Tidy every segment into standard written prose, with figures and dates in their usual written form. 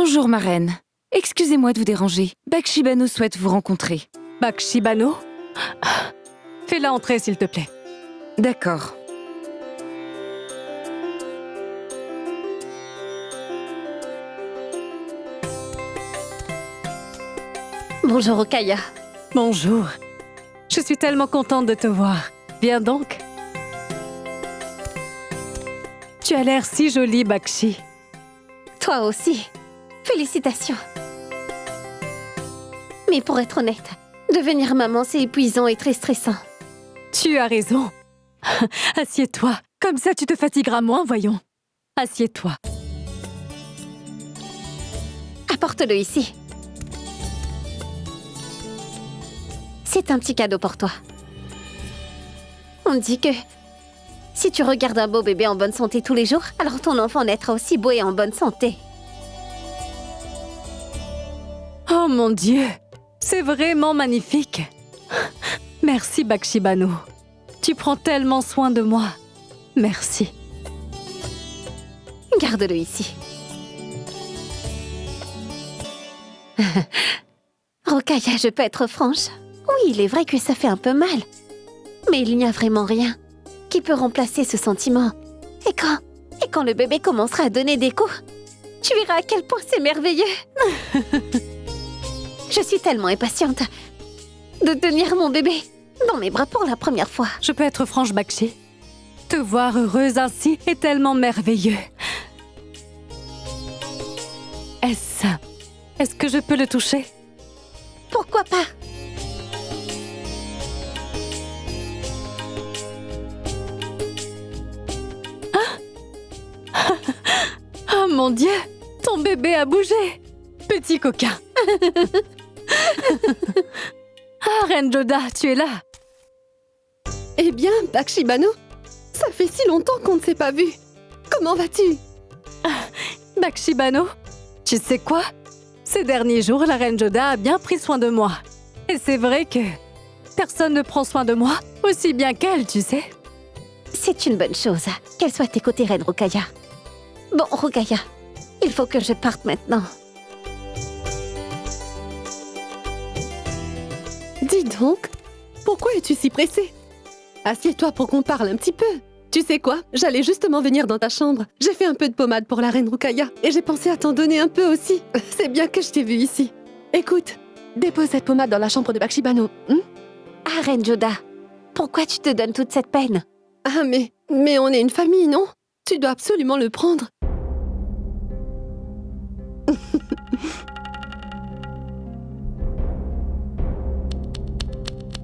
Bonjour, ma reine. Excusez-moi de vous déranger. Bakshi Bano souhaite vous rencontrer. Bakshi Bano? Fais-la entrer, s'il te plaît. D'accord. Bonjour, Rokaya. Bonjour. Je suis tellement contente de te voir. Viens donc. Tu as l'air si jolie, Bakshi. Toi aussi. Félicitations. Mais pour être honnête, devenir maman, c'est épuisant et très stressant. Tu as raison. Assieds-toi. Comme ça, tu te fatigueras moins, voyons. Assieds-toi. Apporte-le ici. C'est un petit cadeau pour toi. On dit que si tu regardes un beau bébé en bonne santé tous les jours, alors ton enfant naîtra aussi beau et en bonne santé. Oh mon Dieu, c'est vraiment magnifique. Merci, Bakshi Bano. Tu prends tellement soin de moi. Merci. Garde-le ici. Rokaya, je peux être franche. Oui, il est vrai que ça fait un peu mal. Mais il n'y a vraiment rien qui peut remplacer ce sentiment. Et quand le bébé commencera à donner des coups, tu verras à quel point c'est merveilleux. Je suis tellement impatiente de tenir mon bébé dans mes bras pour la première fois. Je peux être franche, Bakshi. Te voir heureuse ainsi est tellement merveilleux. Est-ce que je peux le toucher? Pourquoi pas? Oh mon Dieu, ton bébé a bougé. Petit coquin. Ah, Reine Joda, tu es là. Eh bien, Bakshi Bano, ça fait si longtemps qu'on ne s'est pas vu. Comment vas-tu? Bakshi Bano, tu sais quoi? Ces derniers jours, la Reine Joda a bien pris soin de moi. Et c'est vrai que personne ne prend soin de moi aussi bien qu'elle, tu sais. C'est une bonne chose qu'elle soit tes côtés, Reine Rokaya. Bon, Rokaya, il faut que je parte maintenant. Dis donc, pourquoi es-tu si pressée? Assieds-toi pour qu'on parle un petit peu. Tu sais quoi? J'allais justement venir dans ta chambre. J'ai fait un peu de pommade pour la reine Rokaya et j'ai pensé à t'en donner un peu aussi. C'est bien que je t'ai vu ici. Écoute, dépose cette pommade dans la chambre de Bakshi Bano. Ah, Reine Joda, pourquoi tu te donnes toute cette peine? Ah, mais on est une famille, non? Tu dois absolument le prendre.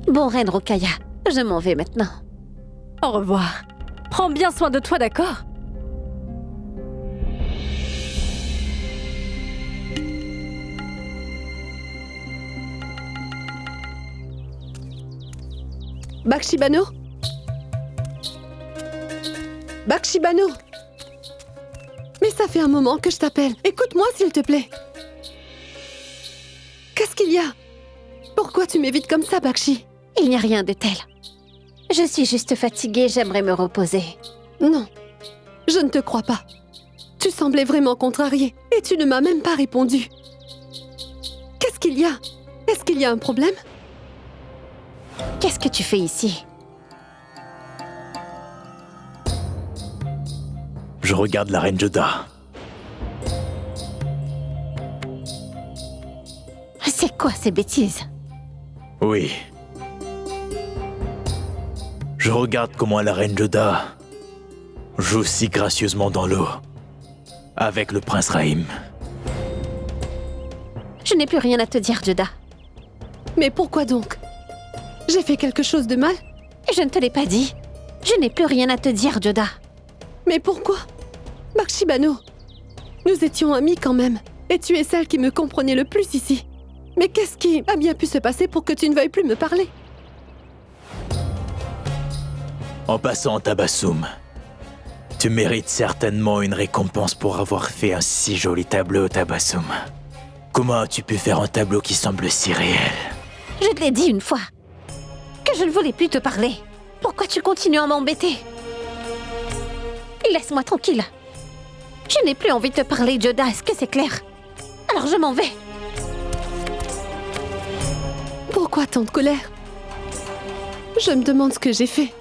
Bon, Reine Rokaya, je m'en vais maintenant. Au revoir. Prends bien soin de toi, d'accord? Bakshi Bano? Bakshi Bano? Mais ça fait un moment que je t'appelle. Écoute-moi, s'il te plaît. Qu'est-ce qu'il y a? Pourquoi tu m'évites comme ça, Bakshi? Il n'y a rien de tel. Je suis juste fatiguée, j'aimerais me reposer. Non, je ne te crois pas. Tu semblais vraiment contrariée et tu ne m'as même pas répondu. Qu'est-ce qu'il y a? Est-ce qu'il y a un problème? Qu'est-ce que tu fais ici? Je regarde la reine Joda. C'est quoi ces bêtises? Oui. Je regarde comment la reine Joda joue si gracieusement dans l'eau avec le prince Rahim. Je n'ai plus rien à te dire, Joda. Mais pourquoi donc? J'ai fait quelque chose de mal? Je ne te l'ai pas dit. Je n'ai plus rien à te dire, Joda. Mais pourquoi? Bakshi Bano, nous étions amis quand même. Et tu es celle qui me comprenait le plus ici. Mais qu'est-ce qui a bien pu se passer pour que tu ne veuilles plus me parler? En passant, Tabassum, tu mérites certainement une récompense pour avoir fait un si joli tableau, Tabassum. Comment as-tu pu faire un tableau qui semble si réel? Je te l'ai dit une fois que je ne voulais plus te parler. Pourquoi tu continues à m'embêter? Laisse-moi tranquille. Je n'ai plus envie de te parler, Joda, est-ce que c'est clair? Alors je m'en vais. Pourquoi tant de colère? Je me demande ce que j'ai fait.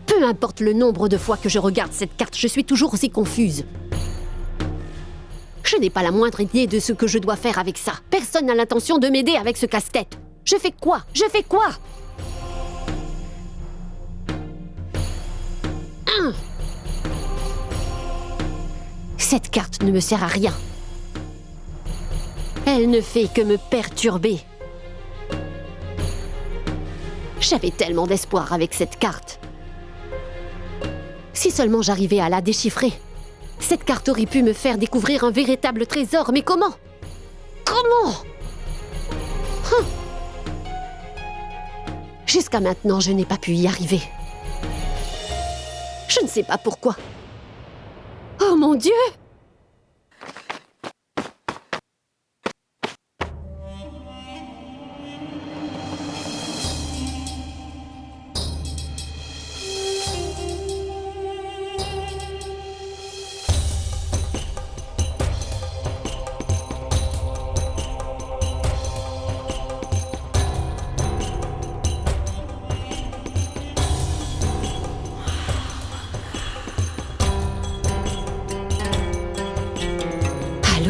Peu importe le nombre de fois que je regarde cette carte, je suis toujours aussi confuse. Je n'ai pas la moindre idée de ce que je dois faire avec ça. Personne n'a l'intention de m'aider avec ce casse-tête. Je fais quoi? Je fais quoi? Cette carte ne me sert à rien. Elle ne fait que me perturber. J'avais tellement d'espoir avec cette carte. Si seulement j'arrivais à la déchiffrer. Cette carte aurait pu me faire découvrir un véritable trésor, mais comment? Comment? Jusqu'à maintenant, je n'ai pas pu y arriver. Je ne sais pas pourquoi. Oh mon Dieu!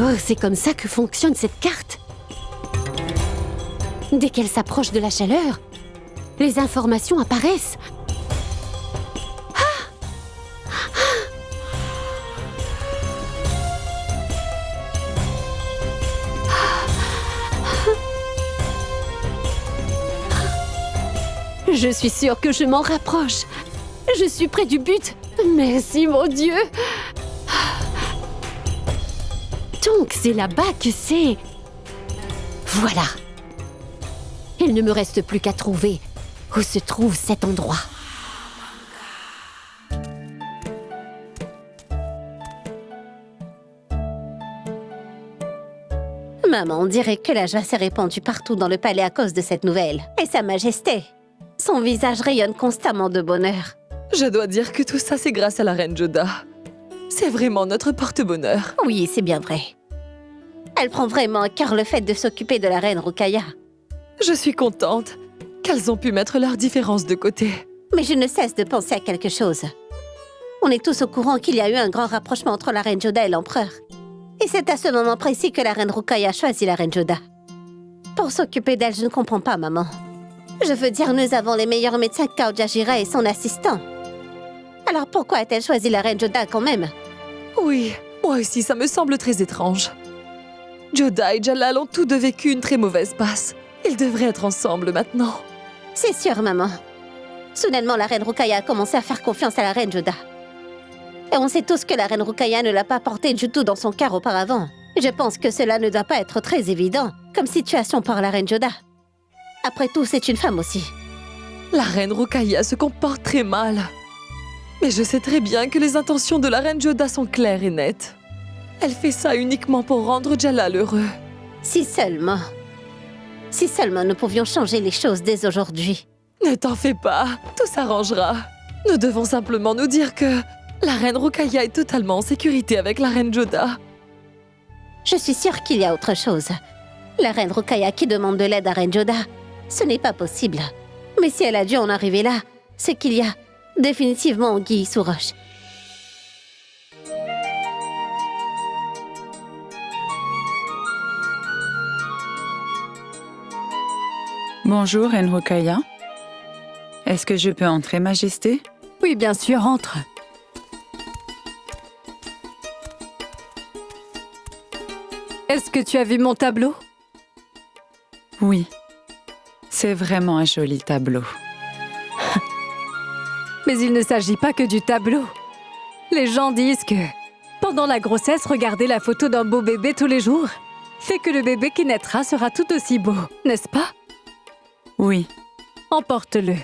Alors, c'est comme ça que fonctionne cette carte. Dès qu'elle s'approche de la chaleur, les informations apparaissent. Je suis sûre que je m'en rapproche. Je suis près du but. Merci, mon Dieu. Donc, c'est là-bas que c'est... Voilà. Il ne me reste plus qu'à trouver où se trouve cet endroit. Maman, on dirait que la joie s'est répandue partout dans le palais à cause de cette nouvelle. Et Sa Majesté, son visage rayonne constamment de bonheur. Je dois dire que tout ça, c'est grâce à la reine Joda. C'est vraiment notre porte-bonheur. Oui, c'est bien vrai. Elle prend vraiment à cœur le fait de s'occuper de la reine Rukaya. Je suis contente qu'elles ont pu mettre leurs différences de côté. Mais je ne cesse de penser à quelque chose. On est tous au courant qu'il y a eu un grand rapprochement entre la reine Joda et l'empereur. Et c'est à ce moment précis que la reine Rukaya choisit la reine Joda. Pour s'occuper d'elle, je ne comprends pas, maman. Je veux dire, nous avons les meilleurs médecins Kao Jajira et son assistant. Alors pourquoi a-t-elle choisi la reine Joda quand même? Oui, moi aussi, ça me semble très étrange. Joda et Jalal ont tous deux vécu une très mauvaise passe. Ils devraient être ensemble maintenant. C'est sûr, maman. Soudainement, la reine Rukaya a commencé à faire confiance à la reine Joda. Et on sait tous que la reine Rukaya ne l'a pas portée du tout dans son cœur auparavant. Je pense que cela ne doit pas être très évident comme situation pour la reine Joda. Après tout, c'est une femme aussi. La reine Rukaya se comporte très mal. Mais je sais très bien que les intentions de la reine Joda sont claires et nettes. Elle fait ça uniquement pour rendre Jalal heureux. Si seulement nous pouvions changer les choses dès aujourd'hui. Ne t'en fais pas, tout s'arrangera. Nous devons simplement nous dire que la reine Rukaya est totalement en sécurité avec la reine Joda. Je suis sûre qu'il y a autre chose. La reine Rukaya qui demande de l'aide à reine Joda, ce n'est pas possible. Mais si elle a dû en arriver là, c'est qu'il y a définitivement anguille sous roche. Bonjour, Reine Rukaya. Est-ce que je peux entrer, Majesté? Oui, bien sûr, entre. Est-ce que tu as vu mon tableau? Oui. C'est vraiment un joli tableau. Mais il ne s'agit pas que du tableau. Les gens disent que, pendant la grossesse, regarder la photo d'un beau bébé tous les jours fait que le bébé qui naîtra sera tout aussi beau, n'est-ce pas? Oui. Emporte-le.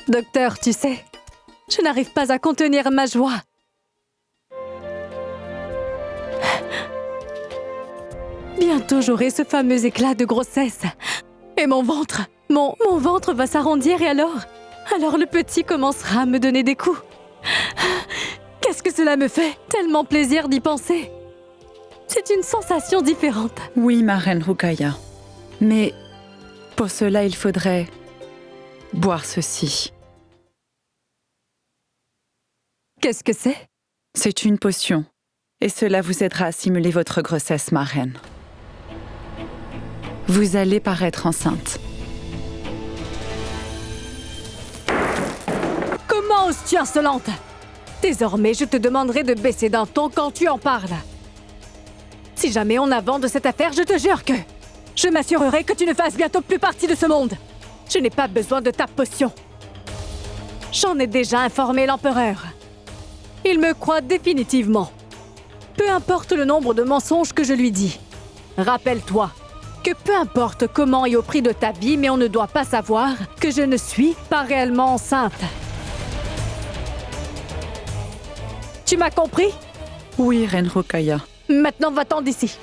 Docteur, tu sais, Je n'arrive pas à contenir ma joie. Bientôt, j'aurai ce fameux éclat de grossesse. Et mon ventre, mon ventre va s'arrondir et alors le petit commencera à me donner des coups. Qu'est-ce que cela me fait? Tellement plaisir d'y penser. C'est une sensation différente. Oui, ma reine Rukaya. Mais pour cela, il faudrait boire ceci. Qu'est-ce que c'est? C'est une potion. Et cela vous aidera à simuler votre grossesse, ma reine. Vous allez paraître enceinte. Comment oses-tu, insolente? Désormais, je te demanderai de baisser d'un ton quand tu en parles. Si jamais on avance cette affaire, je te jure que je m'assurerai que tu ne fasses bientôt plus partie de ce monde. Je n'ai pas besoin de ta potion. J'en ai déjà informé l'empereur. Il me croit définitivement. Peu importe le nombre de mensonges que je lui dis. Rappelle-toi que peu importe comment et au prix de ta vie, mais on ne doit pas savoir que je ne suis pas réellement enceinte. Tu m'as compris? Oui, reine Rukaya. Maintenant, va-t'en d'ici.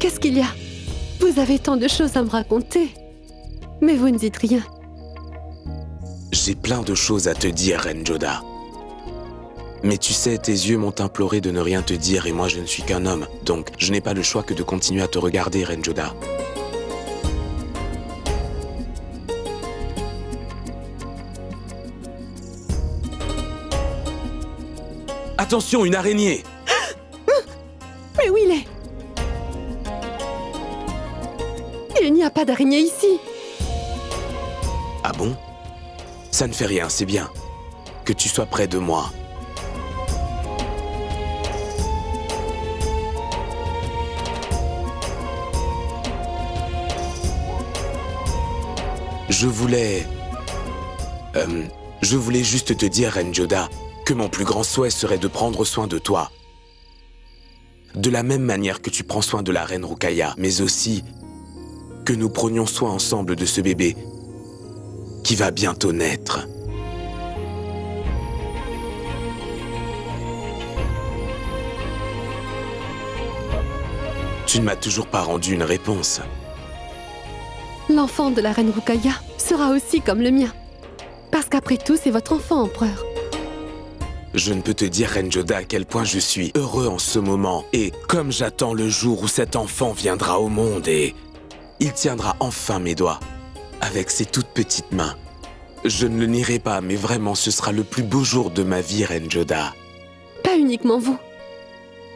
Qu'est-ce qu'il y a? Vous avez tant de choses à me raconter. Mais vous ne dites rien. J'ai plein de choses à te dire, Reine Joda. Mais tu sais, tes yeux m'ont imploré de ne rien te dire et moi je ne suis qu'un homme. Donc, je n'ai pas le choix que de continuer à te regarder, Reine Joda. Attention, une araignée! Mais où il est? Il n'y a pas d'araignée ici. Ah bon? Ça ne fait rien, c'est bien. Que tu sois près de moi. Je voulais juste te dire, Reine Joda, que mon plus grand souhait serait de prendre soin de toi. De la même manière que tu prends soin de la Reine Rukaya, mais aussi que nous prenions soin ensemble de ce bébé qui va bientôt naître. Tu ne m'as toujours pas rendu une réponse. L'enfant de la reine Rukaya sera aussi comme le mien. Parce qu'après tout, c'est votre enfant, empereur. Je ne peux te dire, Reine Joda, à quel point je suis heureux en ce moment. Et comme j'attends le jour où cet enfant viendra au monde et il tiendra enfin mes doigts avec ses toutes petites mains. Je ne le nierai pas, mais vraiment, ce sera le plus beau jour de ma vie, Reine Joda. Pas uniquement vous.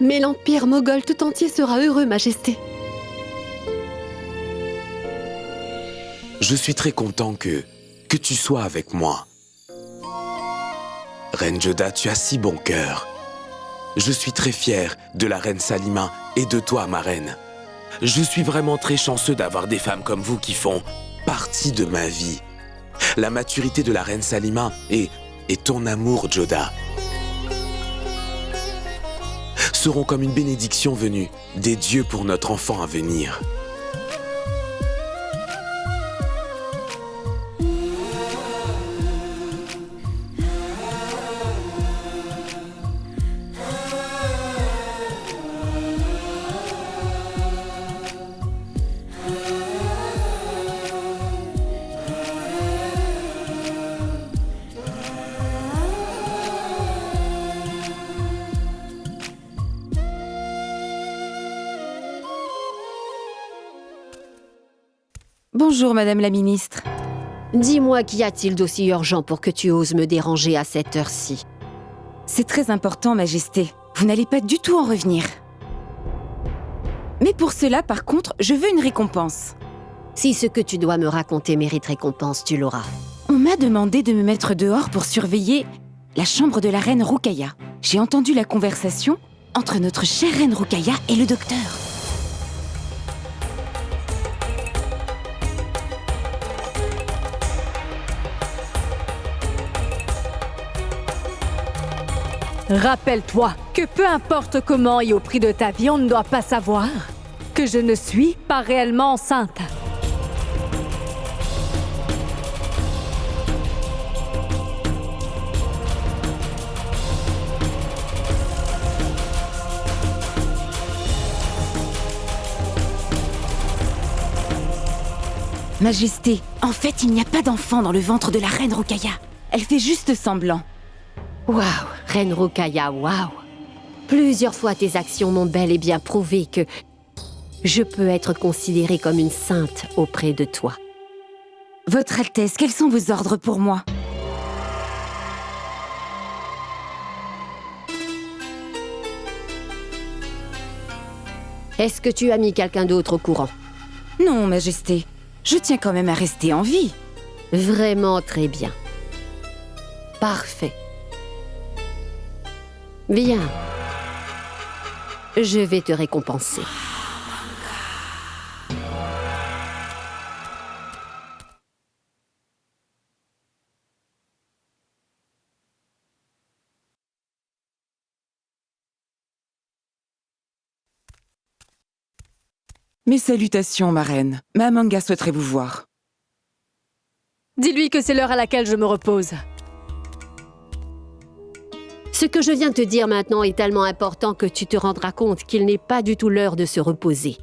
Mais l'Empire moghol tout entier sera heureux, Majesté. Je suis très content que tu sois avec moi. Reine Joda, tu as si bon cœur. Je suis très fier de la Reine Salima et de toi, ma reine. Je suis vraiment très chanceux d'avoir des femmes comme vous qui font partie de ma vie. La maturité de la Reine Salima et ton amour, Joda, seront comme une bénédiction venue des dieux pour notre enfant à venir. Bonjour, Madame la Ministre. Dis-moi, qu'y a-t-il d'aussi urgent pour que tu oses me déranger à cette heure-ci? C'est très important, Majesté. Vous n'allez pas du tout en revenir. Mais pour cela, par contre, je veux une récompense. Si ce que tu dois me raconter mérite récompense, tu l'auras. On m'a m'a demandé de me mettre dehors pour surveiller la chambre de la reine Rukaya. J'ai entendu la conversation entre notre chère reine Rukaya et le docteur. Rappelle-toi que peu importe comment et au prix de ta vie, on ne doit pas savoir que je ne suis pas réellement enceinte. Majesté, en fait, il n'y a pas d'enfant dans le ventre de la reine Rukaya. Elle fait juste semblant. Waouh, Reine Rukaya, waouh. Plusieurs fois tes actions m'ont bel et bien prouvé que je peux être considérée comme une sainte auprès de toi. Votre Altesse, quels sont vos ordres pour moi? Est-ce que tu as mis quelqu'un d'autre au courant? Non, Majesté. Je tiens quand même à rester en vie. Vraiment très bien. Parfait. Viens. Je vais te récompenser. Mes salutations, ma reine. Mahamanga souhaiterait vous voir. Dis-lui que c'est l'heure à laquelle je me repose. Ce que je viens de te dire maintenant est tellement important que tu te rendras compte qu'il n'est pas du tout l'heure de se reposer.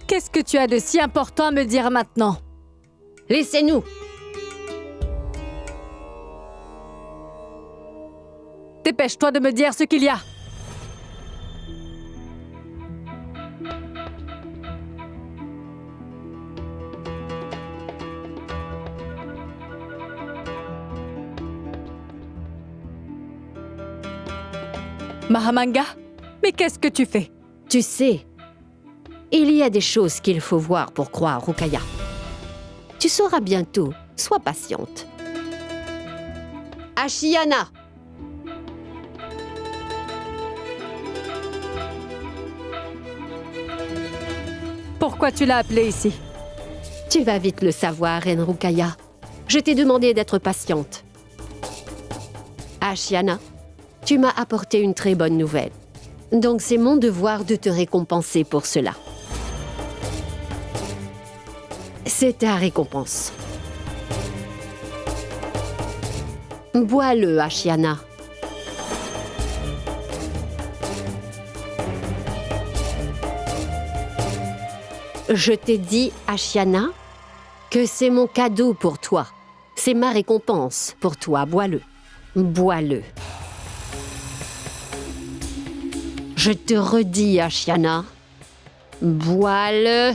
Qu'est-ce que tu as de si important à me dire maintenant? Laissez-nous! Dépêche-toi de me dire ce qu'il y a. Mahamanga, mais qu'est-ce que tu fais? Tu sais, il y a des choses qu'il faut voir pour croire, Rukaya. Tu sauras bientôt, sois patiente. Ashiana! Pourquoi tu l'as appelé ici? Tu vas vite le savoir, Reine Rukaya. Je t'ai demandé d'être patiente. Ashiana, tu m'as apporté une très bonne nouvelle. Donc c'est mon devoir de te récompenser pour cela. C'est ta récompense. Bois-le, Ashiana. Je t'ai dit, Ashiana, que c'est mon cadeau pour toi. C'est ma récompense pour toi. Bois-le. Bois-le. Je te redis, Ashiana. Bois-le.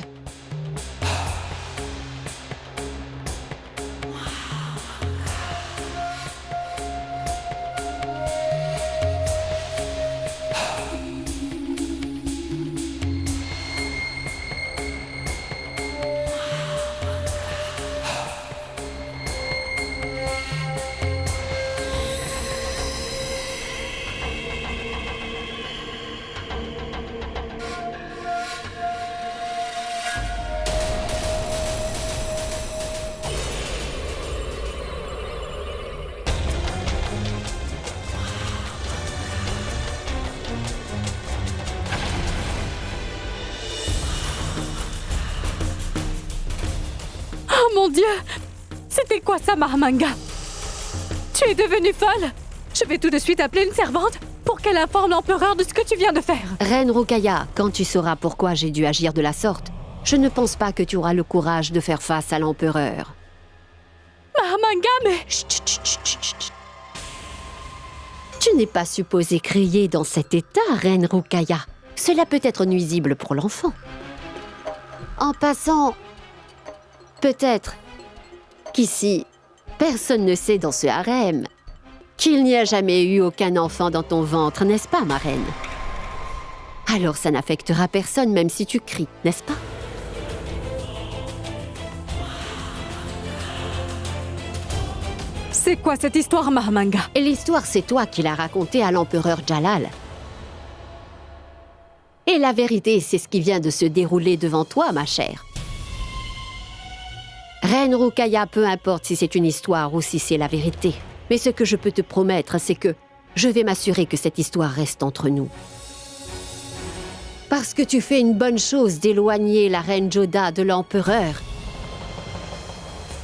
Oh mon Dieu! C'était quoi ça, Mahamanga? Tu es devenue folle? Je vais tout de suite appeler une servante pour qu'elle informe l'empereur de ce que tu viens de faire. Reine Rukaya, quand tu sauras pourquoi j'ai dû agir de la sorte, je ne pense pas que tu auras le courage de faire face à l'empereur. Mahamanga, mais... Chut, chut, chut, chut, chut. Tu n'es pas supposée crier dans cet état, Reine Rukaya. Cela peut être nuisible pour l'enfant. En passant, peut-être qu'ici, personne ne sait dans ce harem qu'il n'y a jamais eu aucun enfant dans ton ventre, n'est-ce pas, ma reine? Alors ça n'affectera personne même si tu cries, n'est-ce pas? C'est quoi cette histoire, Mahamanga? Et l'histoire, c'est toi qui l'as racontée à l'empereur Jalal. Et la vérité, c'est ce qui vient de se dérouler devant toi, ma chère. Reine Rukaya, peu importe si c'est une histoire ou si c'est la vérité. Mais ce que je peux te promettre, c'est que je vais m'assurer que cette histoire reste entre nous. Parce que tu fais une bonne chose d'éloigner la reine Joda de l'empereur.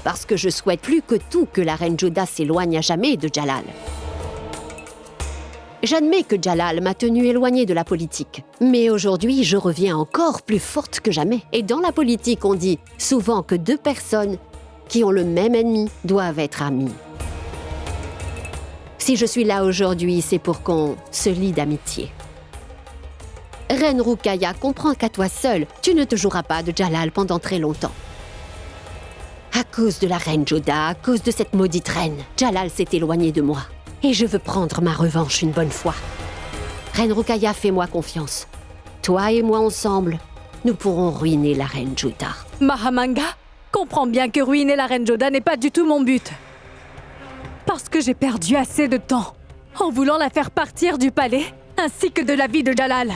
Parce que je souhaite plus que tout que la reine Joda s'éloigne à jamais de Jalal. J'admets que Jalal m'a tenue éloignée de la politique. Mais aujourd'hui, je reviens encore plus forte que jamais. Et dans la politique, on dit souvent que deux personnes qui ont le même ennemi doivent être amies. Si je suis là aujourd'hui, c'est pour qu'on se lie d'amitié. Reine Rukaya, comprends qu'à toi seule, tu ne te joueras pas de Jalal pendant très longtemps. À cause de la reine Joda, à cause de cette maudite reine, Jalal s'est éloigné de moi. Et je veux prendre ma revanche une bonne fois. Reine Rukaya, fais-moi confiance. Toi et moi ensemble, nous pourrons ruiner la reine Joda. Mahamanga, comprends bien que ruiner la reine Joda n'est pas du tout mon but. Parce que j'ai perdu assez de temps en voulant la faire partir du palais, ainsi que de la vie de Jalal.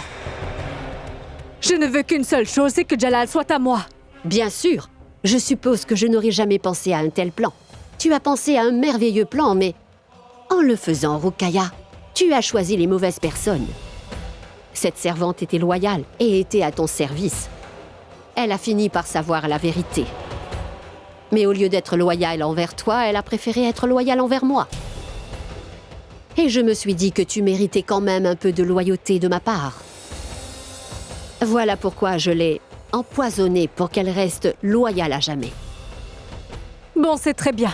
Je ne veux qu'une seule chose, c'est que Jalal soit à moi. Bien sûr, je suppose que je n'aurais jamais pensé à un tel plan. Tu as pensé à un merveilleux plan, mais en le faisant, Rukaya, tu as choisi les mauvaises personnes. Cette servante était loyale et était à ton service. Elle a fini par savoir la vérité. Mais au lieu d'être loyale envers toi, elle a préféré être loyale envers moi. Et je me suis dit que tu méritais quand même un peu de loyauté de ma part. Voilà pourquoi je l'ai empoisonnée pour qu'elle reste loyale à jamais. Bon, c'est très bien.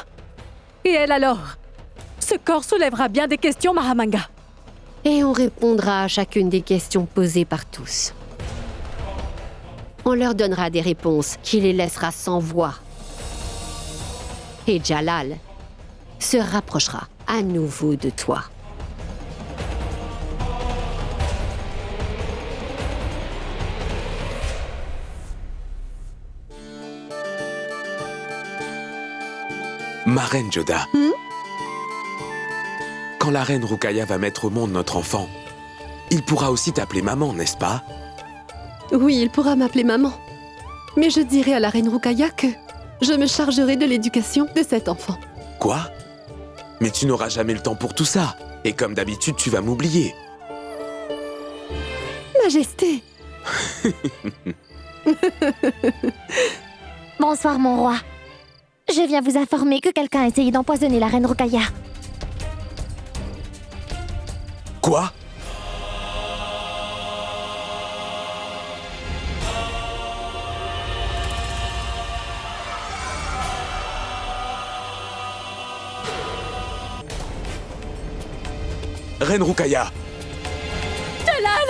Et elle alors? Ce corps soulèvera bien des questions, Mahamanga. Et on répondra à chacune des questions posées par tous. On leur donnera des réponses qui les laissera sans voix. Et Jalal se rapprochera à nouveau de toi. Ma reine Joda. Quand la reine Rukaya va mettre au monde notre enfant, il pourra aussi t'appeler maman, n'est-ce pas? Oui, il pourra m'appeler maman. Mais je dirai à la reine Rukaya que je me chargerai de l'éducation de cet enfant. Quoi? Mais tu n'auras jamais le temps pour tout ça. Et comme d'habitude, tu vas m'oublier. Majesté! Bonsoir, mon roi. Je viens vous informer que quelqu'un a essayé d'empoisonner la reine Rukaya. Quoi? Reine Rukaya! Jalal!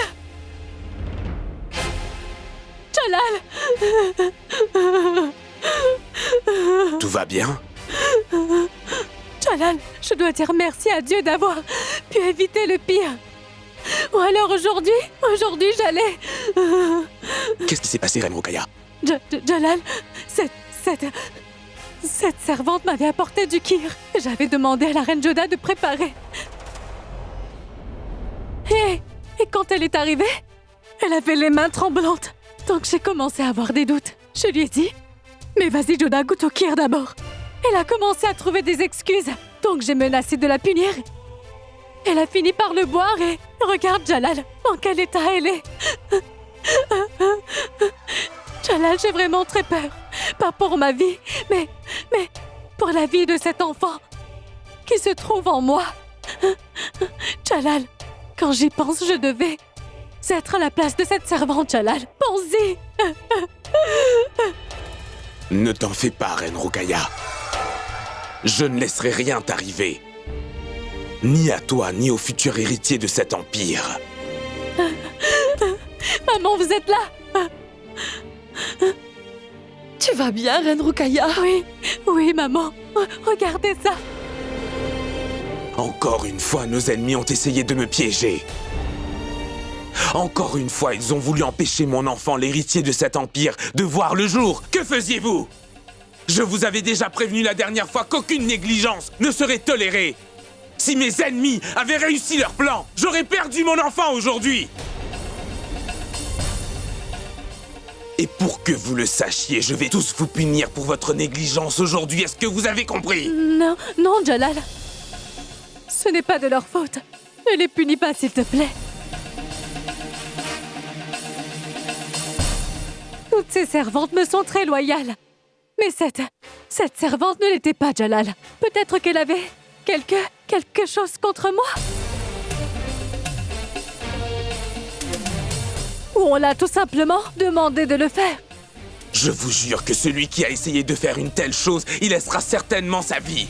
Jalal! Tout va bien? Jalal, je dois dire merci à Dieu d'avoir pu éviter le pire. Ou alors aujourd'hui j'allais... Qu'est-ce qui s'est passé, reine Rukaya? Jalal, cette servante m'avait apporté du kir. J'avais demandé à la reine Joda de préparer. Et quand elle est arrivée, elle avait les mains tremblantes. Donc j'ai commencé à avoir des doutes. Je lui ai dit, mais vas-y Joda, goûte au kir d'abord. Elle a commencé à trouver des excuses. Donc j'ai menacé de la punir. Elle a fini par le boire et regarde Jalal, en quel état elle est. Jalal, j'ai vraiment très peur. Pas pour ma vie, mais pour la vie de cet enfant qui se trouve en moi. Jalal, quand j'y pense, je devais être à la place de cette servante, Jalal. Pense-y. Ne t'en fais pas, reine Rukaya. Je ne laisserai rien t'arriver. Ni à toi, ni au futur héritier de cet empire. Maman, vous êtes là? Tu vas bien, reine Rukaya? Oui, maman. Regardez ça. Encore une fois, nos ennemis ont essayé de me piéger. Encore une fois, ils ont voulu empêcher mon enfant, l'héritier de cet empire, de voir le jour. Que faisiez-vous? Je vous avais déjà prévenu la dernière fois qu'aucune négligence ne serait tolérée. Si mes ennemis avaient réussi leur plan, j'aurais perdu mon enfant aujourd'hui. Et pour que vous le sachiez, je vais tous vous punir pour votre négligence aujourd'hui. Est-ce que vous avez compris? Non, non, Jalal. Ce n'est pas de leur faute. Ne les punis pas, s'il te plaît. Toutes ces servantes me sont très loyales. Mais cette servante ne l'était pas, Jalal. Peut-être qu'elle avait quelque chose contre moi. Ou on l'a tout simplement demandé de le faire. Je vous jure que celui qui a essayé de faire une telle chose, il laissera certainement sa vie.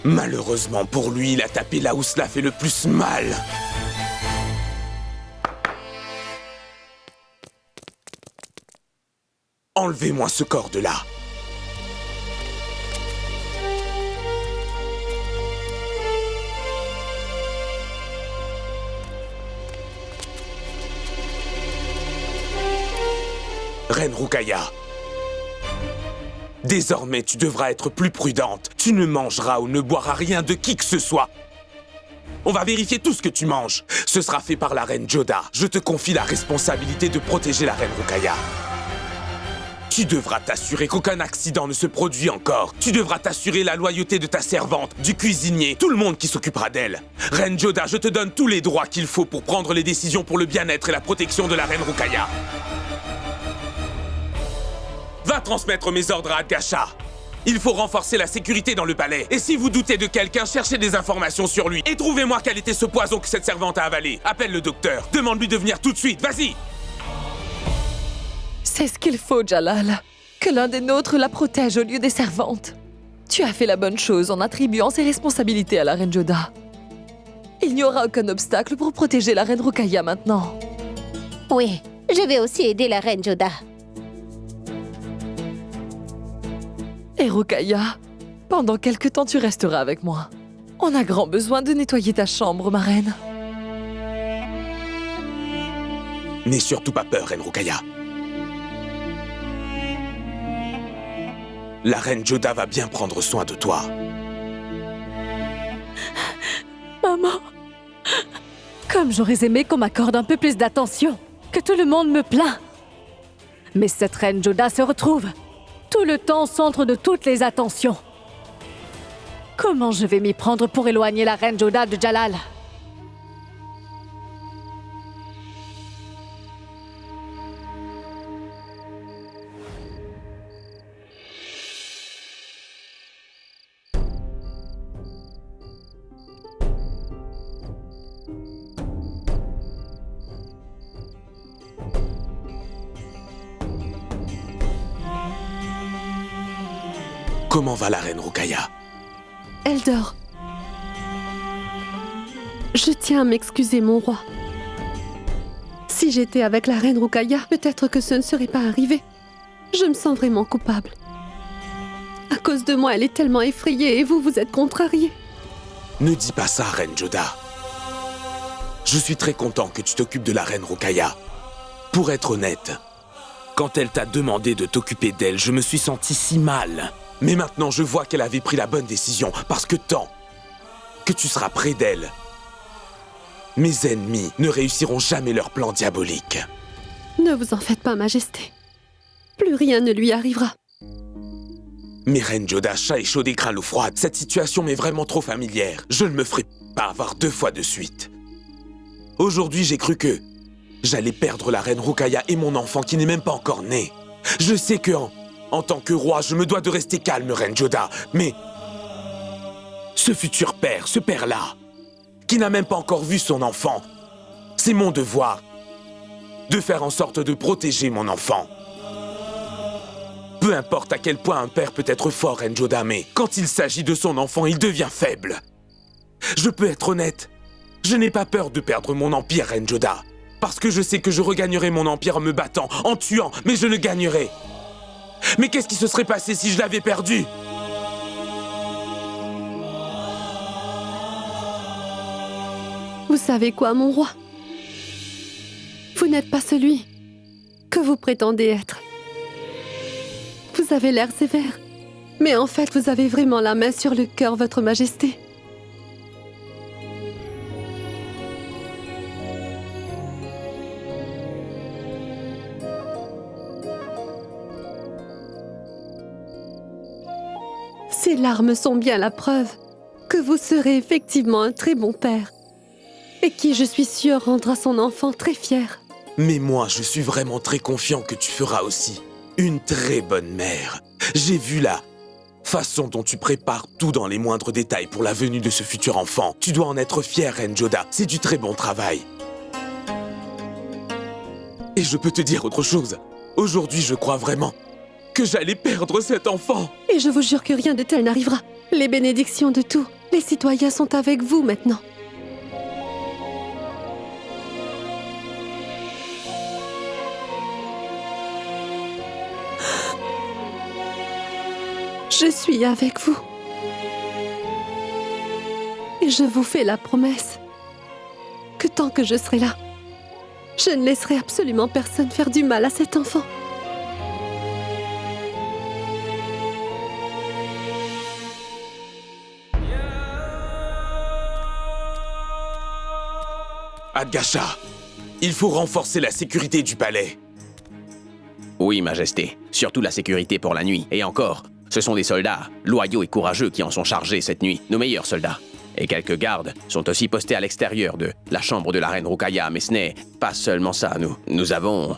Malheureusement pour lui, il a tapé là où cela fait le plus mal. Enlevez-moi ce corps de là. Reine Roukaya, désormais tu devras être plus prudente. Tu ne mangeras ou ne boiras rien de qui que ce soit. On va vérifier tout ce que tu manges. Ce sera fait par la reine Joda. Je te confie la responsabilité de protéger la reine Roukaya. Tu devras t'assurer qu'aucun accident ne se produit encore. Tu devras t'assurer la loyauté de ta servante, du cuisinier, tout le monde qui s'occupera d'elle. Reine Joda, je te donne tous les droits qu'il faut pour prendre les décisions pour le bien-être et la protection de la reine Roukaya. Va transmettre mes ordres à Adgasha. Il faut renforcer la sécurité dans le palais. Et si vous doutez de quelqu'un, cherchez des informations sur lui. Et trouvez-moi quel était ce poison que cette servante a avalé. Appelle le docteur. Demande-lui de venir tout de suite. Vas-y! C'est ce qu'il faut, Jalal. Que l'un des nôtres la protège au lieu des servantes. Tu as fait la bonne chose en attribuant ses responsabilités à la reine Joda. Il n'y aura aucun obstacle pour protéger la reine Roukaya maintenant. Oui, je vais aussi aider la reine Joda. Et Roukaya, pendant quelque temps tu resteras avec moi. On a grand besoin de nettoyer ta chambre, ma reine. N'aie surtout pas peur, reine Roukaya. La reine Joda va bien prendre soin de toi. Maman, comme j'aurais aimé qu'on m'accorde un peu plus d'attention, que tout le monde me plaint. Mais cette reine Joda se retrouve tout le temps au centre de toutes les attentions. Comment je vais m'y prendre pour éloigner la reine Joda de Jalal? Comment va la reine Roukaya? Elle dort. Je tiens à m'excuser, mon roi. Si j'étais avec la reine Roukaya, peut-être que ce ne serait pas arrivé. Je me sens vraiment coupable. À cause de moi, elle est tellement effrayée et vous êtes contrarié. Ne dis pas ça, reine Joda. Je suis très content que tu t'occupes de la reine Roukaya. Pour être honnête, quand elle t'a demandé de t'occuper d'elle, je me suis senti si mal. Mais maintenant, je vois qu'elle avait pris la bonne décision, parce que tant que tu seras près d'elle, mes ennemis ne réussiront jamais leur plan diabolique. Ne vous en faites pas, Majesté. Plus rien ne lui arrivera. Mais reine Joda, chat et chaud d'écran l'eau froide, cette situation m'est vraiment trop familière. Je ne me ferai pas avoir 2 fois de suite. Aujourd'hui, j'ai cru que j'allais perdre la reine Roukaya et mon enfant qui n'est même pas encore né. Je sais que en tant que roi, je me dois de rester calme, reine Joda, mais ce futur père, ce père-là, qui n'a même pas encore vu son enfant, c'est mon devoir de faire en sorte de protéger mon enfant. Peu importe à quel point un père peut être fort, reine Joda, mais quand il s'agit de son enfant, il devient faible. Je peux être honnête, je n'ai pas peur de perdre mon empire, reine Joda, parce que je sais que je regagnerai mon empire en me battant, en tuant, mais je le gagnerai. Mais qu'est-ce qui se serait passé si je l'avais perdu? Vous savez quoi, mon roi? Vous n'êtes pas celui que vous prétendez être. Vous avez l'air sévère. Mais en fait, vous avez vraiment la main sur le cœur, Votre Majesté. Ces larmes sont bien la preuve que vous serez effectivement un très bon père. Et qui, je suis sûre, rendra son enfant très fier. Mais moi, je suis vraiment très confiant que tu feras aussi une très bonne mère. J'ai vu la façon dont tu prépares tout dans les moindres détails pour la venue de ce futur enfant. Tu dois en être fière, Reine Joda. C'est du très bon travail. Et je peux te dire autre chose. Aujourd'hui, je crois vraiment que j'allais perdre cet enfant. Et je vous jure que rien de tel n'arrivera. Les bénédictions de tous les citoyens sont avec vous maintenant. Je suis avec vous. Et je vous fais la promesse que tant que je serai là, je ne laisserai absolument personne faire du mal à cet enfant. Adgasha, il faut renforcer la sécurité du palais. Oui, Majesté. Surtout la sécurité pour la nuit. Et encore, ce sont des soldats loyaux et courageux qui en sont chargés cette nuit. Nos meilleurs soldats. Et quelques gardes sont aussi postés à l'extérieur de la chambre de la reine Rukaya. Mais ce n'est pas seulement ça. Nous avons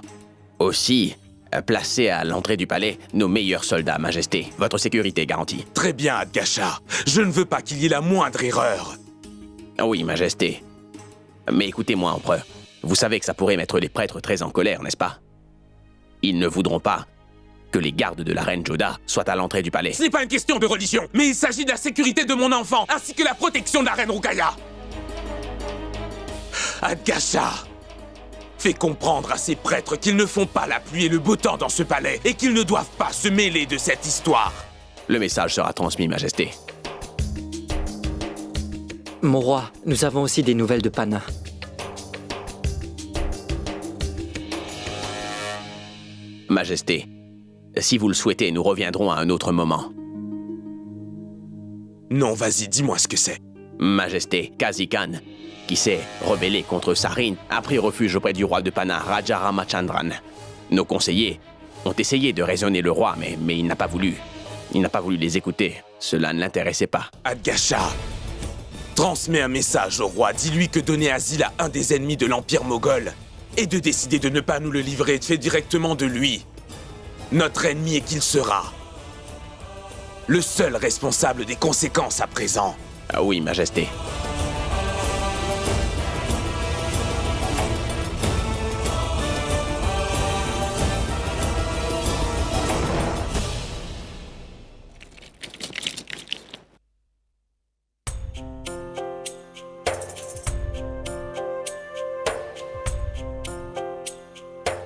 aussi placé à l'entrée du palais nos meilleurs soldats, Majesté. Votre sécurité est garantie. Très bien, Adgasha. Je ne veux pas qu'il y ait la moindre erreur. Oui, Majesté. Mais écoutez-moi, Empereur. Vous savez que ça pourrait mettre les prêtres très en colère, n'est-ce pas? Ils ne voudront pas que les gardes de la reine Joda soient à l'entrée du palais. Ce n'est pas une question de religion, mais il s'agit de la sécurité de mon enfant, ainsi que la protection de la reine Rukaya. Adgasha, fais comprendre à ces prêtres qu'ils ne font pas la pluie et le beau temps dans ce palais, et qu'ils ne doivent pas se mêler de cette histoire. Le message sera transmis, Majesté. Mon roi, nous avons aussi des nouvelles de Pana. Majesté, si vous le souhaitez, nous reviendrons à un autre moment. Non, vas-y, dis-moi ce que c'est. Majesté, Kazi Khan, qui s'est rebellé contre Sarin, a pris refuge auprès du roi de Pana, Raja Ramachandran. Nos conseillers ont essayé de raisonner le roi, mais il n'a pas voulu. Il n'a pas voulu les écouter. Cela ne l'intéressait pas. Adgasha, transmets un message au roi. Dis-lui que donner asile à un des ennemis de l'Empire moghol et de décider de ne pas nous le livrer fait directement de lui notre ennemi et qu'il sera le seul responsable des conséquences à présent. Ah oui, Majesté.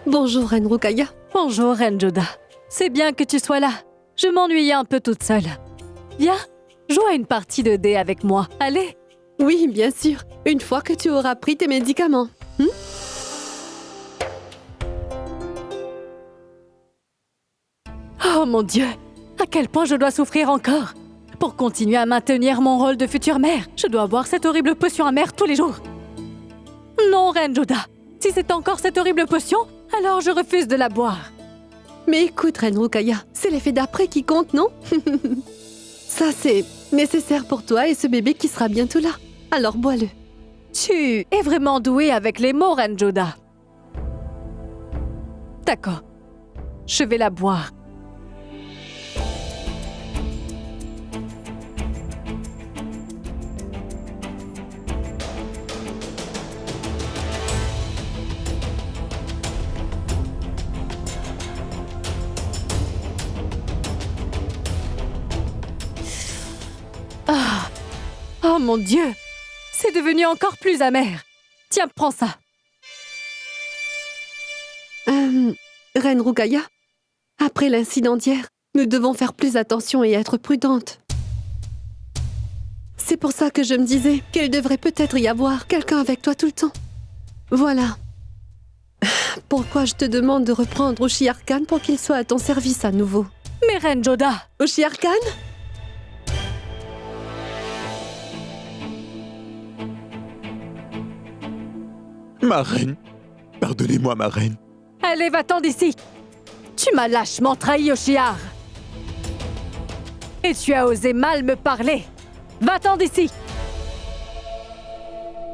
Bonjour, Reine Rukaya. Bonjour, Reine Joda. C'est bien que tu sois là. Je m'ennuyais un peu toute seule. Viens, joue à une partie de dés avec moi. Allez. Oui, bien sûr. Une fois que tu auras pris tes médicaments. Oh mon Dieu, à quel point je dois souffrir encore. Pour continuer à maintenir mon rôle de future mère, je dois boire cette horrible potion amère tous les jours. Non, Reine Joda. Si c'est encore cette horrible potion, alors je refuse de la boire. Mais écoute, Reine Rukaya, c'est l'effet d'après qui compte, non? Ça, c'est nécessaire pour toi et ce bébé qui sera bientôt là. Alors bois-le. Tu es vraiment douée avec les mots, Reine Joda. D'accord. Je vais la boire. Oh mon Dieu! C'est devenu encore plus amer. Tiens, prends ça. Reine Rukaya, après l'incident d'hier, nous devons faire plus attention et être prudentes. C'est pour ça que je me disais qu'il devrait peut-être y avoir quelqu'un avec toi tout le temps. Voilà. Pourquoi je te demande de reprendre Oshiyar Khan pour qu'il soit à ton service à nouveau. Mais Reine Joda, Hoshiar Khan? Ma reine. Pardonnez-moi, ma reine. allez, va-t'en d'ici. Tu m'as lâchement trahi, Hoshiar. Et tu as osé mal me parler. Va-t'en d'ici.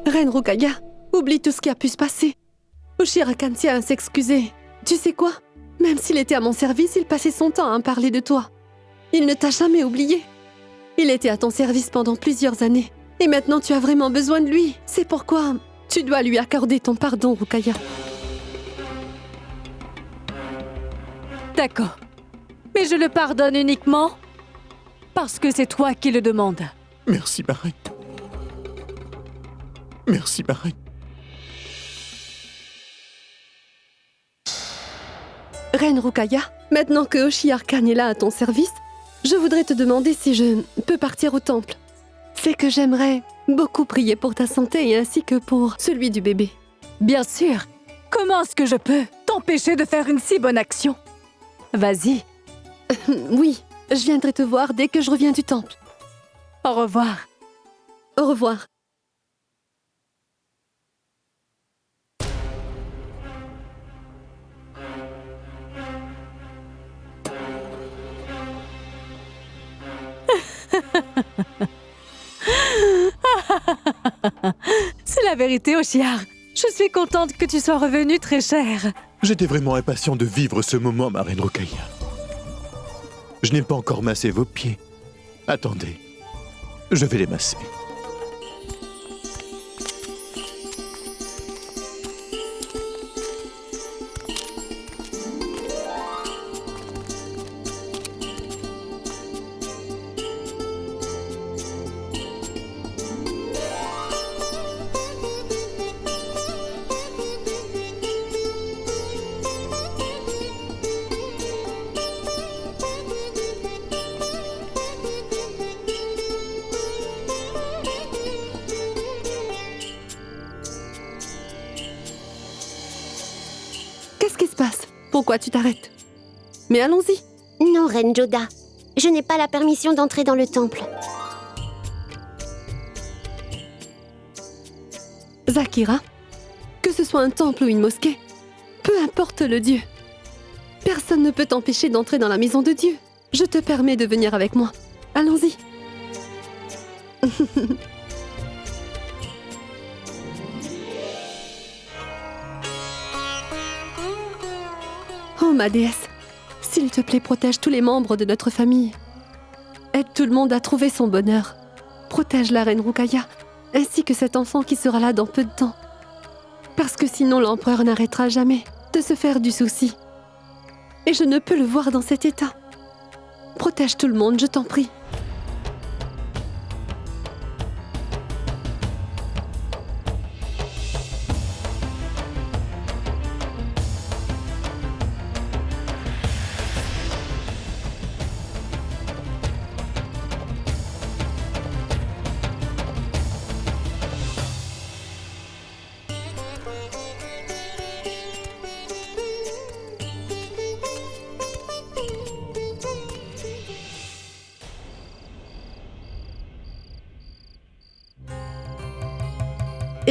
Reine Roukaya, oublie tout ce qui a pu se passer. Hoshiar Khan tient à s'excuser. Tu sais quoi? Même s'il était à mon service, il passait son temps à me parler de toi. Il ne t'a jamais oublié. Il était à ton service pendant plusieurs années. Et maintenant, tu as vraiment besoin de lui. C'est pourquoi tu dois lui accorder ton pardon, Roukaya. D'accord. Mais je le pardonne uniquement parce que c'est toi qui le demandes. Merci, ma reine. Merci, ma reine. Reine Roukaya, maintenant que Hoshiar Khan est là à ton service, je voudrais te demander si je peux partir au temple. C'est que j'aimerais beaucoup prier pour ta santé et ainsi que pour celui du bébé. Bien sûr. Comment est-ce que je peux t'empêcher de faire une si bonne action? Vas-y. Oui, je viendrai te voir dès que je reviens du temple. Au revoir. Au revoir. C'est la vérité, Hoshiar. Je suis contente que tu sois revenue, très chère. J'étais vraiment impatient de vivre ce moment, ma reine Roukaya. Je n'ai pas encore massé vos pieds. Attendez, je vais les masser. Qu'est-ce qui se passe? Pourquoi tu t'arrêtes? Mais allons-y. Non, Reine Joda. Je n'ai pas la permission d'entrer dans le temple. Zakira, que ce soit un temple ou une mosquée, peu importe le dieu. Personne ne peut t'empêcher d'entrer dans la maison de Dieu. Je te permets de venir avec moi. Allons-y. Oh ma déesse, s'il te plaît, protège tous les membres de notre famille. Aide tout le monde à trouver son bonheur. Protège la reine Roukaya, ainsi que cet enfant qui sera là dans peu de temps. Parce que sinon l'empereur n'arrêtera jamais de se faire du souci. Et je ne peux le voir dans cet état. Protège tout le monde, je t'en prie.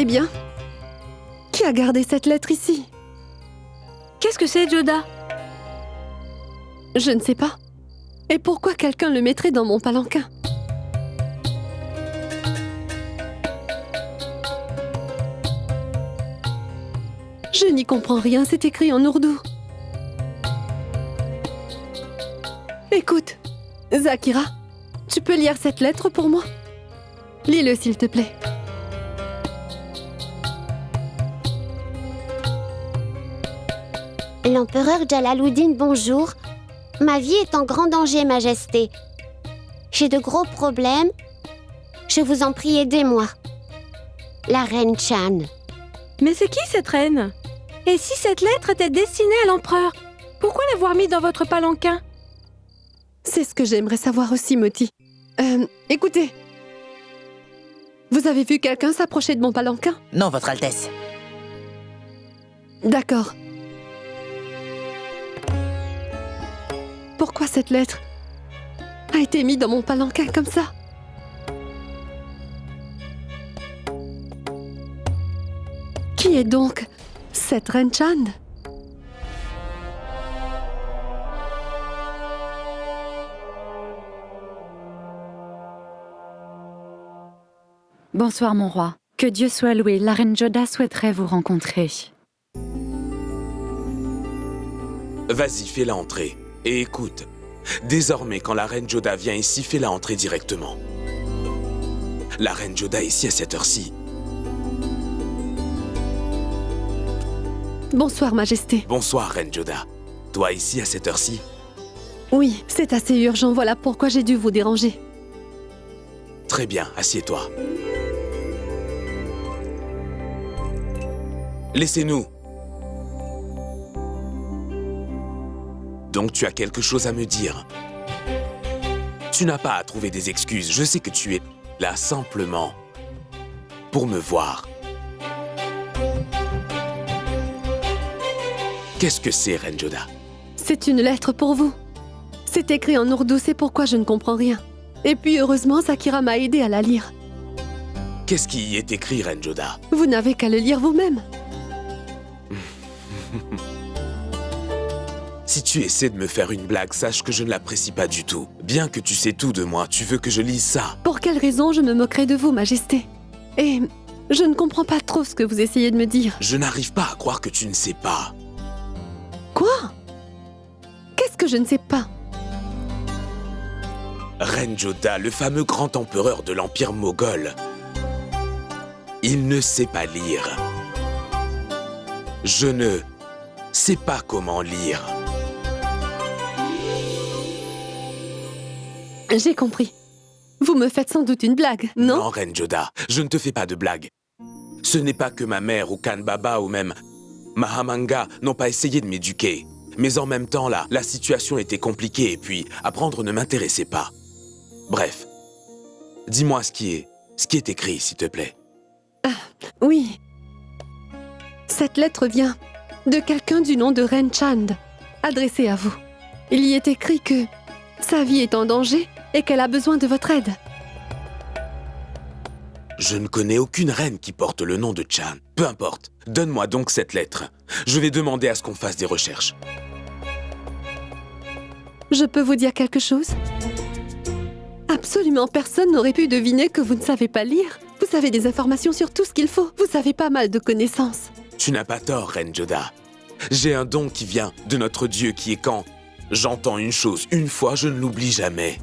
Eh bien, qui a gardé cette lettre ici? Qu'est-ce que c'est, Joda? Je ne sais pas. Et pourquoi quelqu'un le mettrait dans mon palanquin? Je n'y comprends rien, c'est écrit en ourdou. Écoute, Zakira, tu peux lire cette lettre pour moi? Lis-le, s'il te plaît. L'empereur Jalaluddin, bonjour. Ma vie est en grand danger, Majesté. J'ai de gros problèmes. Je vous en prie, aidez-moi. La reine Chan. Mais c'est qui cette reine? Et si cette lettre était destinée à l'empereur, pourquoi l'avoir mis dans votre palanquin? C'est ce que j'aimerais savoir aussi, Moti. Écoutez. Vous avez vu quelqu'un s'approcher de mon palanquin? Non, Votre Altesse. D'accord. pourquoi cette lettre a été mise dans mon palanquin comme ça? Qui est donc cette Reine Chand? Bonsoir, mon roi. Que Dieu soit loué, la reine Joda souhaiterait vous rencontrer. Vas-y, fais-la entrer. Et écoute, désormais, quand la reine Joda vient ici, fais-la entrer directement. La reine Joda est ici à cette heure-ci. Bonsoir, Majesté. Bonsoir, reine Joda. Toi ici à cette heure-ci? Oui, c'est assez urgent, voilà pourquoi j'ai dû vous déranger. Très bien, assieds-toi. Laissez-nous. Donc tu as quelque chose à me dire. Tu n'as pas à trouver des excuses. Je sais que tu es là simplement pour me voir. Qu'est-ce que c'est, Reine Joda? C'est une lettre pour vous. C'est écrit en ourdou, c'est pourquoi je ne comprends rien. Et puis heureusement, Zakira m'a aidé à la lire. Qu'est-ce qui y est écrit, Reine Joda? Vous n'avez qu'à le lire vous-même. Si tu essaies de me faire une blague, sache que je ne l'apprécie pas du tout. Bien que tu sais tout de moi, tu veux que je lise ça? Pour quelle raison je me moquerais de vous, Majesté? Et je ne comprends pas trop ce que vous essayez de me dire. Je n'arrive pas à croire que tu ne sais pas. Quoi? Qu'est-ce que je ne sais pas? Reine Joda, le fameux grand empereur de l'Empire moghol, il ne sait pas lire. Je ne sais pas comment lire. J'ai compris. Vous me faites sans doute une blague, non? Non, Reine Joda, je ne te fais pas de blague. Ce n'est pas que ma mère ou Khan Baba ou même Mahamanga n'ont pas essayé de m'éduquer. Mais en même temps, là, la situation était compliquée et puis apprendre ne m'intéressait pas. Bref, dis-moi ce qui est écrit, s'il te plaît. Ah, oui. Cette lettre vient de quelqu'un du nom de Reine Chand, adressée à vous. Il y est écrit que sa vie est en danger et qu'elle a besoin de votre aide. Je ne connais aucune reine qui porte le nom de Chan. Peu importe, donne-moi donc cette lettre. Je vais demander à ce qu'on fasse des recherches. Je peux vous dire quelque chose? Absolument personne n'aurait pu deviner que vous ne savez pas lire. Vous avez des informations sur tout ce qu'il faut. Vous avez pas mal de connaissances. Tu n'as pas tort, Reine Joda. J'ai un don qui vient de notre Dieu qui est quand j'entends une chose une fois, je ne l'oublie jamais.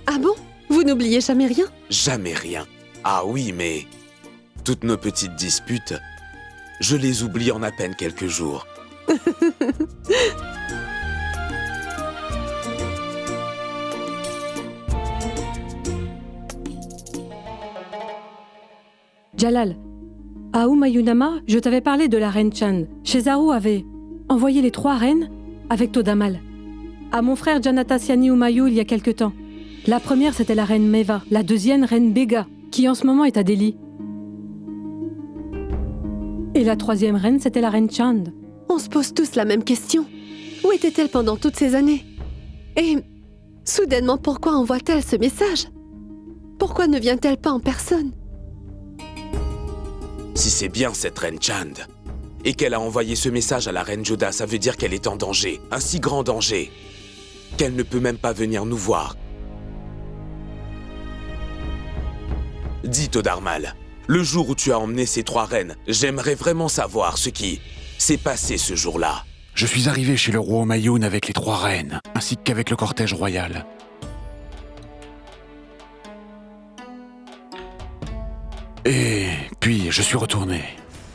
Ah bon? Vous n'oubliez jamais rien? Jamais rien. Ah oui, mais toutes nos petites disputes, je les oublie en à peine quelques jours. Jalal, à Humayunama, je t'avais parlé de la reine Chand. Shezaru avait envoyé les 3 reines avec Todamal à mon frère Janatasyani Humayun il y a quelque temps. La première, c'était la reine Meva, la deuxième, reine Bega, qui en ce moment est à Delhi. Et la 3e reine, c'était la reine Chand. On se pose tous la même question. Où était-elle pendant toutes ces années? Et soudainement, pourquoi envoie-t-elle ce message? Pourquoi ne vient-elle pas en personne? Si c'est bien cette reine Chand, et qu'elle a envoyé ce message à la reine Joda, ça veut dire qu'elle est en danger, un si grand danger, qu'elle ne peut même pas venir nous voir. Dis Todarmal, le jour où tu as emmené ces 3 reines, j'aimerais vraiment savoir ce qui s'est passé ce jour-là. Je suis arrivé chez le roi Humayun avec les 3 reines, ainsi qu'avec le cortège royal. Et puis, je suis retourné.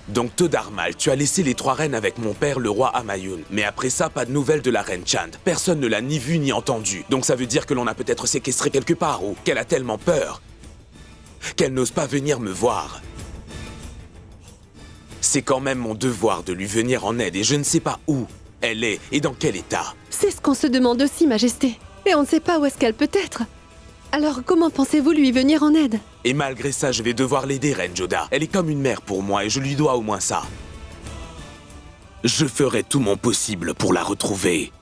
Donc Todarmal, tu as laissé les 3 reines avec mon père, le roi Humayun. Mais après ça, pas de nouvelles de la reine Chand. Personne ne l'a ni vue ni entendue. Donc ça veut dire que l'on a peut-être séquestré quelque part ou qu'elle a tellement peur qu'elle n'ose pas venir me voir. C'est quand même mon devoir de lui venir en aide et je ne sais pas où elle est et dans quel état. C'est ce qu'on se demande aussi, Majesté. Et on ne sait pas où est-ce qu'elle peut être. Alors comment pensez-vous lui venir en aide? Et malgré ça, je vais devoir l'aider, Reine Joda. Elle est comme une mère pour moi et je lui dois au moins ça. Je ferai tout mon possible pour la retrouver.